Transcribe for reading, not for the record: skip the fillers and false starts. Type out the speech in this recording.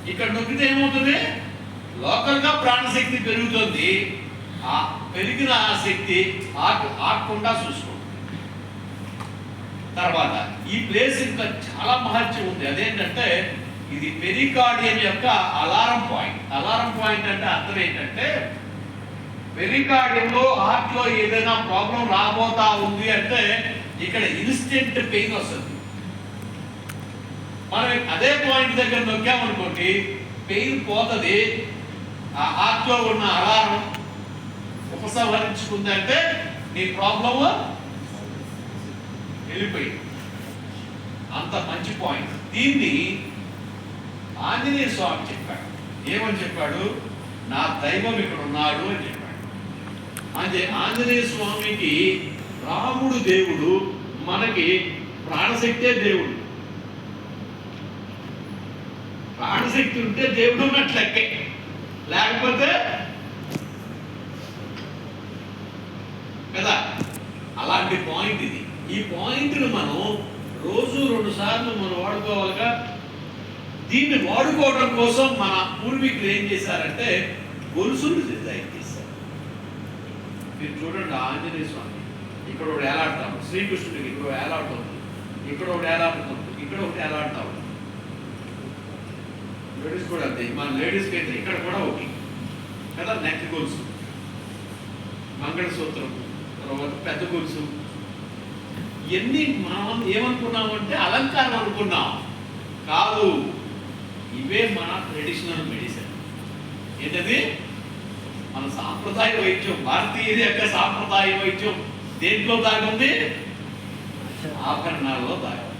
ఇక్కడ నొక్కితే ఏమవుతుంది, లోకల్గా ప్రాణశక్తి పెరుగుతుంది. ఆ పెరిగిన శక్తి ఆగకుండా చూసుకోండి. తర్వాత ఈ ప్లేస్ ఇంకా చాలా మహత్యం ఉంది. అదేంటంటే ఇది పెరికార్డియం యొక్క అలారం పాయింట్. అలారం పాయింట్ అంటే అర్థం ఏంటంటే, పెరికార్డియంలో హార్ట్లో ఏదైనా ప్రాబ్లం రాబోతా ఉంది అంటే ఇక్కడ ఇన్స్టెంట్ పెయిన్ వస్తుంది. మనం అదే పాయింట్ దగ్గర నొక్కామనుకోండి, పెయిన్ పోతుంది. ఆ హార్ట్లో ఉన్న అలారం ఉపసంహరించుకుందంటే నీ ప్రాబ్లము వెళ్ళిపోయింది. అంత మంచి పాయింట్. దీన్ని ఆంజనేయ స్వామి చెప్పాడు. ఏమని చెప్పాడు? నా దైవం ఇక్కడ ఉన్నాడు అని చెప్పాడు. అంటే ఆంజనేయ స్వామికి రాముడు దేవుడు, మనకి ప్రాణశక్తే దేవుడు. ప్రాణశక్తి ఉంటే దేవుడు ఉన్నట్లు లెక్కే, లేకపోతే కదా. అలాంటి పాయింట్ ఇది. ఈ పాయింట్ను మనం రోజు 2 సార్లు మనం వాడుకోవాలిగా. దీన్ని వాడుకోవడం కోసం మన పూర్వీకులు ఏం చేశారంటే గొలుసులు డిజైన్ చేశారు. మీరు చూడండి, ఆంజనేయ స్వామి ఇక్కడ ఒకటి ఏలాడతాం, శ్రీకృష్ణుడికి ఇక్కడ ఏలాడుతుంది, ఇక్కడ ఒకటి ఏలాడుతుంది, ఇక్కడ ఒకటి ఏలాడుతా ఉంది. లేడీస్ కూడా అంతే. మన లేడీస్కి అయితే ఇక్కడ కూడా ఒకటి కదా, నెక్ గొలుసు, మంగళసూత్రం, తర్వాత పెద్ద గొలుసు. ఇవన్నీ మనం ఏమనుకున్నామంటే అలంకారం అనుకున్నాం. కాదు, ఇవే మన ట్రెడిషనల్ మెడిసిన్. ఏంటది? మన సాంప్రదాయ వైద్యం. భారతీయుల యొక్క సాంప్రదాయ వైద్యం దేంట్లో దాగుంది? ఆభరణాల్లో దాగుంది.